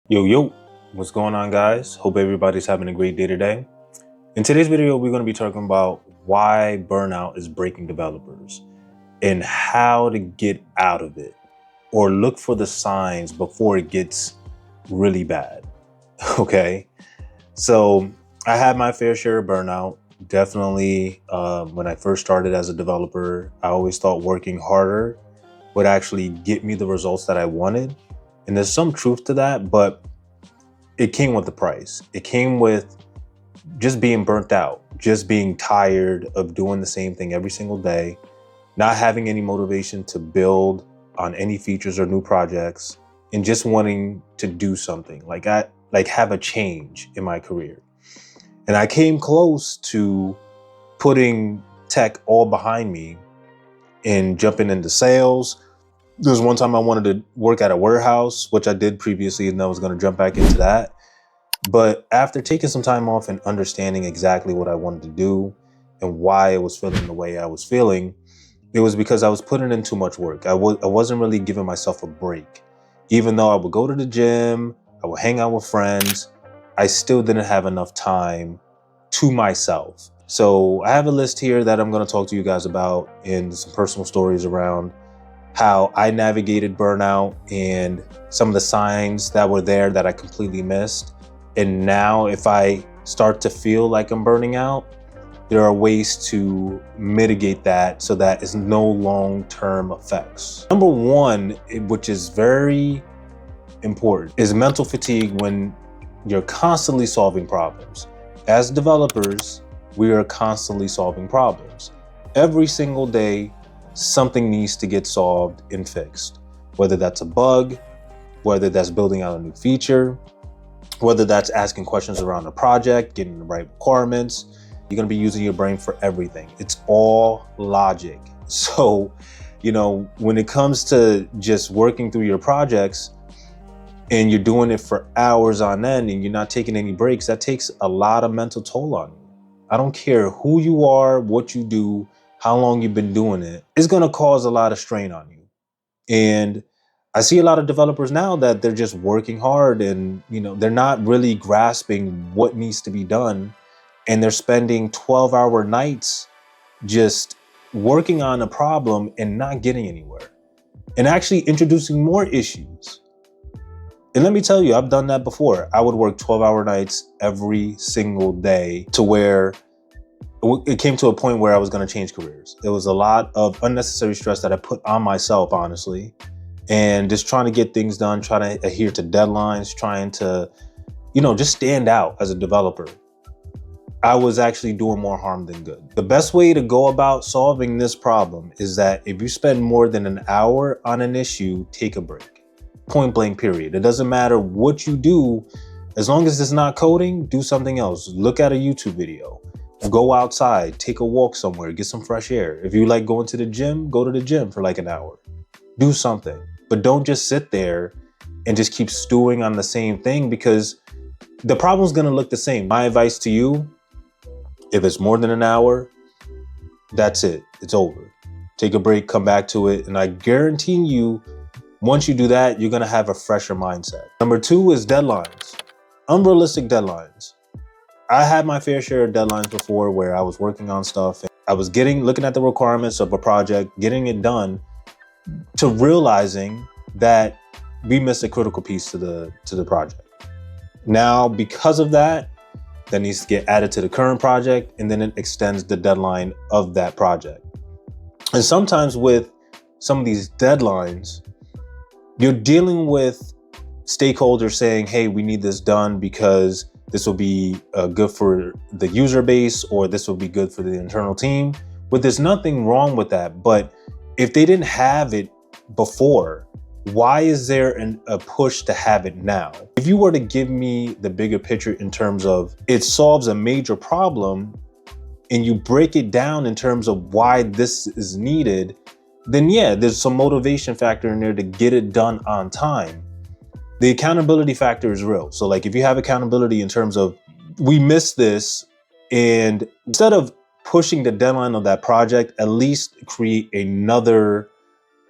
Yo, what's going on, guys? Hope everybody's having a great day today. In today's video, we're going to be talking about why burnout is breaking developers and how to get out of it or look for the signs before it gets really bad. Okay, so I had my fair share of burnout. Definitely, when I first started as a developer, I always thought working harder would actually get me the results that I wanted. And there's some truth to that, but it came with the price. It came with just being burnt out, just being tired of doing the same thing every single day, not having any motivation to build on any features or new projects, and just wanting to do something, like have a change in my career. And I came close to putting tech all behind me and jumping into sales. There was one time I wanted to work at a warehouse, which I did previously, and I was going to jump back into that. But after taking some time off and understanding exactly what I wanted to do and why I was feeling the way I was feeling, it was because I was putting in too much work. I wasn't really giving myself a break. Even though I would go to the gym, I would hang out with friends, I still didn't have enough time to myself. So I have a list here that I'm going to talk to you guys about and some personal stories around how I navigated burnout and some of the signs that were there that I completely missed. And now if I start to feel like I'm burning out, there are ways to mitigate that so that it's no long-term effects. Number one, which is very important, is mental fatigue when you're constantly solving problems. As developers, we are constantly solving problems. Every single day, something needs to get solved and fixed, whether that's a bug, whether that's building out a new feature, whether that's asking questions around a project, getting the right requirements. You're going to be using your brain for everything. It's all logic. So, when it comes to just working through your projects and you're doing it for hours on end and you're not taking any breaks, that takes a lot of mental toll on you. I don't care who you are, what you do, how long you've been doing it, it's going to cause a lot of strain on you. And I see a lot of developers now that they're just working hard and, they're not really grasping what needs to be done. And they're spending 12-hour nights just working on a problem and not getting anywhere and actually introducing more issues. And let me tell you, I've done that before. I would work 12-hour nights every single day to where it came to a point where I was going to change careers. There was a lot of unnecessary stress that I put on myself, honestly, and just trying to get things done, trying to adhere to deadlines, trying to, just stand out as a developer. I was actually doing more harm than good. The best way to go about solving this problem is that if you spend more than an hour on an issue, take a break. Point blank, period. It doesn't matter what you do. As long as it's not coding, do something else. Look at a YouTube video. Go outside, take a walk somewhere, get some fresh air. If you like going to the gym, go to the gym for like an hour. Do something, but don't just sit there and just keep stewing on the same thing because the problem's gonna look the same. My advice to you, if it's more than an hour, that's it, it's over. Take a break, come back to it, and I guarantee you, once you do that, you're gonna have a fresher mindset. Number two is deadlines, unrealistic deadlines. I had my fair share of deadlines before where I was working on stuff and I was looking at the requirements of a project, getting it done, to realizing that we missed a critical piece to the project. Now, because of that needs to get added to the current project, and then it extends the deadline of that project. And sometimes with some of these deadlines, you're dealing with stakeholders saying, hey, we need this done because this will be good for the user base, or this will be good for the internal team. But there's nothing wrong with that. But if they didn't have it before, why is there a push to have it now? If you were to give me the bigger picture in terms of it solves a major problem and you break it down in terms of why this is needed, then yeah, there's some motivation factor in there to get it done on time. The accountability factor is real. So like if you have accountability in terms of we missed this, and instead of pushing the deadline of that project, at least create another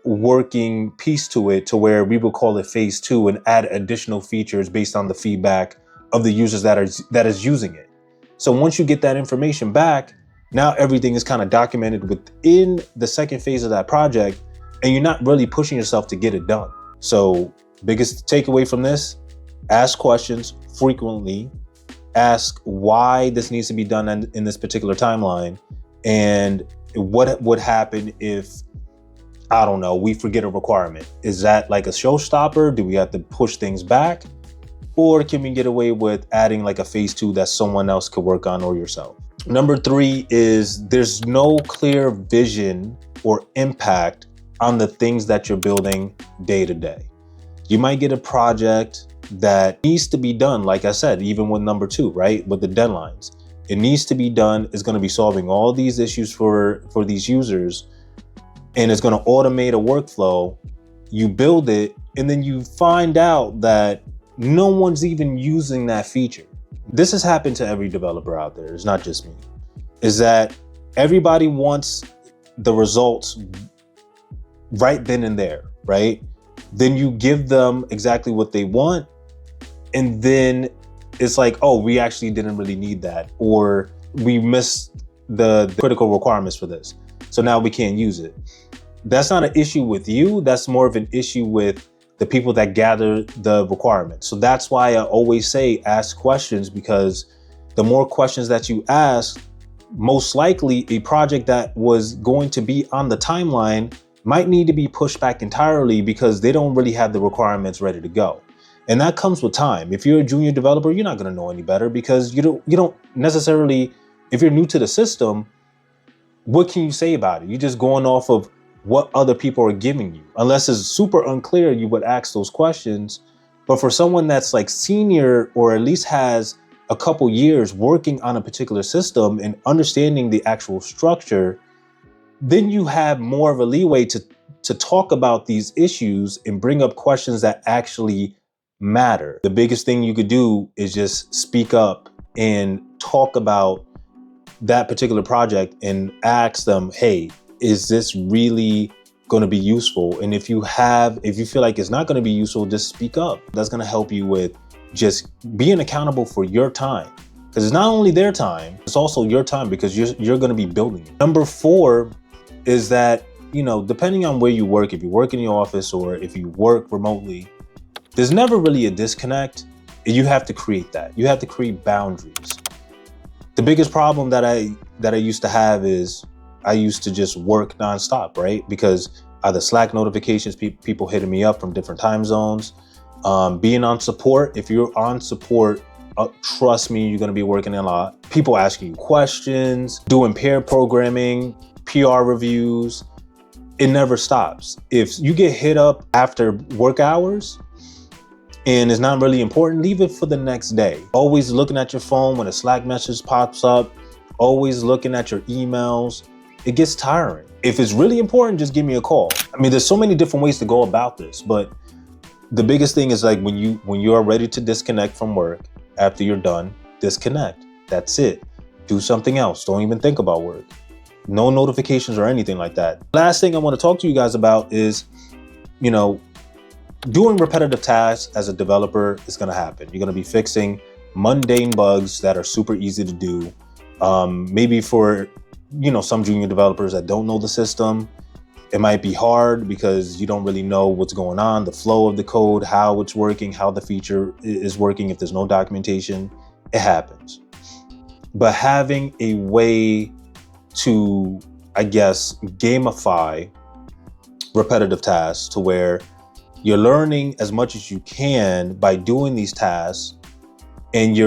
working piece to it to where we will call it phase 2 and add additional features based on the feedback of the users that is using it. So once you get that information back, now everything is kind of documented within the second phase of that project, and you're not really pushing yourself to get it done. So biggest takeaway from this, ask questions frequently, ask why this needs to be done in this particular timeline, and what would happen if, I don't know, we forget a requirement. Is that like a showstopper? Do we have to push things back? Or can we get away with adding like a phase 2 that someone else could work on or yourself? Number 3 is there's no clear vision or impact on the things that you're building day to day. You might get a project that needs to be done, like I said, even with number 2, right? With the deadlines. It needs to be done. It's going to be solving all these issues for these users, and it's going to automate a workflow. You build it, and then you find out that no one's even using that feature. This has happened to every developer out there. It's not just me. Is that everybody wants the results right then and there, right? Then you give them exactly what they want, and then it's like, oh, we actually didn't really need that, or we missed the critical requirements for this, so now we can't use it. That's not an issue with you. That's more of an issue with the people that gather the requirements. So that's why I always say ask questions, because the more questions that you ask, most likely a project that was going to be on the timeline might need to be pushed back entirely because they don't really have the requirements ready to go. And that comes with time. If you're a junior developer, you're not going to know any better, because you don't necessarily, if you're new to the system, what can you say about it? You're just going off of what other people are giving you. Unless it's super unclear, you would ask those questions. But for someone that's like senior, or at least has a couple years working on a particular system and understanding the actual structure, then you have more of a leeway to talk about these issues and bring up questions that actually matter. The biggest thing you could do is just speak up and talk about that particular project and ask them, hey, is this really going to be useful? And if you feel like it's not going to be useful, just speak up. That's going to help you with just being accountable for your time, because it's not only their time, it's also your time, because you're going to be building it. Number 4 is that, depending on where you work, if you work in your office or if you work remotely, there's never really a disconnect. You have to create that. You have to create boundaries. The biggest problem that I used to have is I used to just work nonstop, right? Because either Slack notifications, people hitting me up from different time zones, being on support. If you're on support, trust me, you're going to be working a lot. People asking you questions, doing pair programming, PR reviews. It never stops. If you get hit up after work hours and it's not really important, leave it for the next day. Always looking at your phone when a Slack message pops up, always looking at your emails. It gets tiring. If it's really important, just give me a call. I mean, there's so many different ways to go about this, but the biggest thing is like when you are ready to disconnect from work, after you're done, disconnect. That's it. Do something else. Don't even think about work. No notifications or anything like that. Last thing I want to talk to you guys about is, doing repetitive tasks as a developer is going to happen. You're going to be fixing mundane bugs that are super easy to do. Maybe for some junior developers that don't know the system, it might be hard because you don't really know what's going on, the flow of the code, how it's working, how the feature is working. If there's no documentation, it happens. But having a way to, I guess, gamify repetitive tasks to where you're learning as much as you can by doing these tasks, and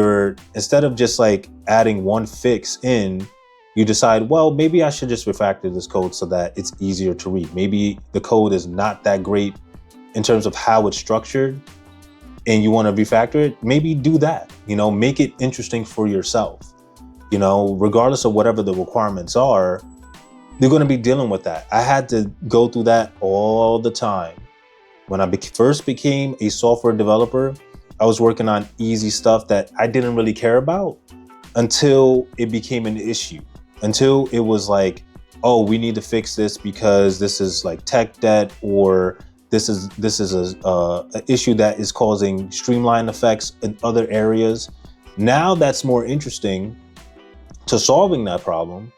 instead of just like adding one fix in, you decide, well, maybe I should just refactor this code so that it's easier to read. Maybe the code is not that great in terms of how it's structured and you want to refactor it. Maybe do that, make it interesting for yourself. Regardless of whatever the requirements are, you're going to be dealing with that. I had to go through that all the time. When I first became a software developer, I was working on easy stuff that I didn't really care about until it became an issue. Until it was like, oh, we need to fix this because this is like tech debt, or this is a issue that is causing streamline effects in other areas. Now that's more interesting to solving that problem.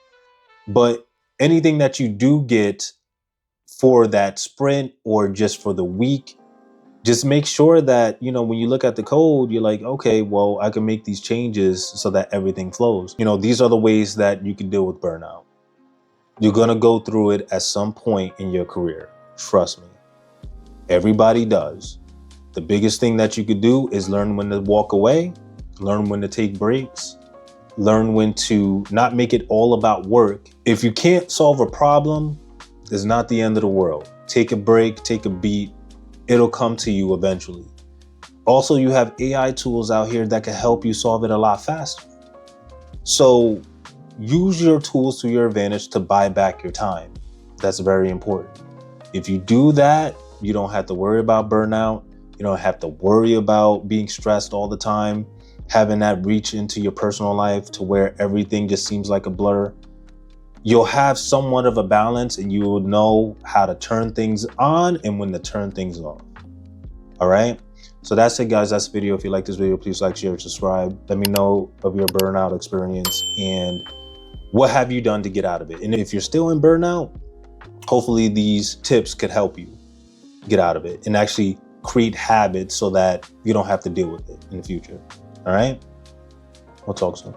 But anything that you do get for that sprint or just for the week, just make sure that, when you look at the code, you're like, okay, well, I can make these changes so that everything flows. These are the ways that you can deal with burnout. You're going to go through it at some point in your career. Trust me. Everybody does. The biggest thing that you could do is learn when to walk away, learn when to take breaks, learn when to not make it all about work. If you can't solve a problem, it's not the end of the world. Take a break, take a beat. It'll come to you eventually. Also, you have AI tools out here that can help you solve it a lot faster. So use your tools to your advantage to buy back your time. That's very important. If you do that, you don't have to worry about burnout. You don't have to worry about being stressed all the time, having that reach into your personal life to where everything just seems like a blur. You'll have somewhat of a balance, and you will know how to turn things on and when to turn things off. All right. So that's it, guys. That's the video. If you like this video, please like, share, subscribe. Let me know of your burnout experience and what have you done to get out of it. And if you're still in burnout, hopefully these tips could help you get out of it and actually create habits so that you don't have to deal with it in the future. All right. We'll talk soon.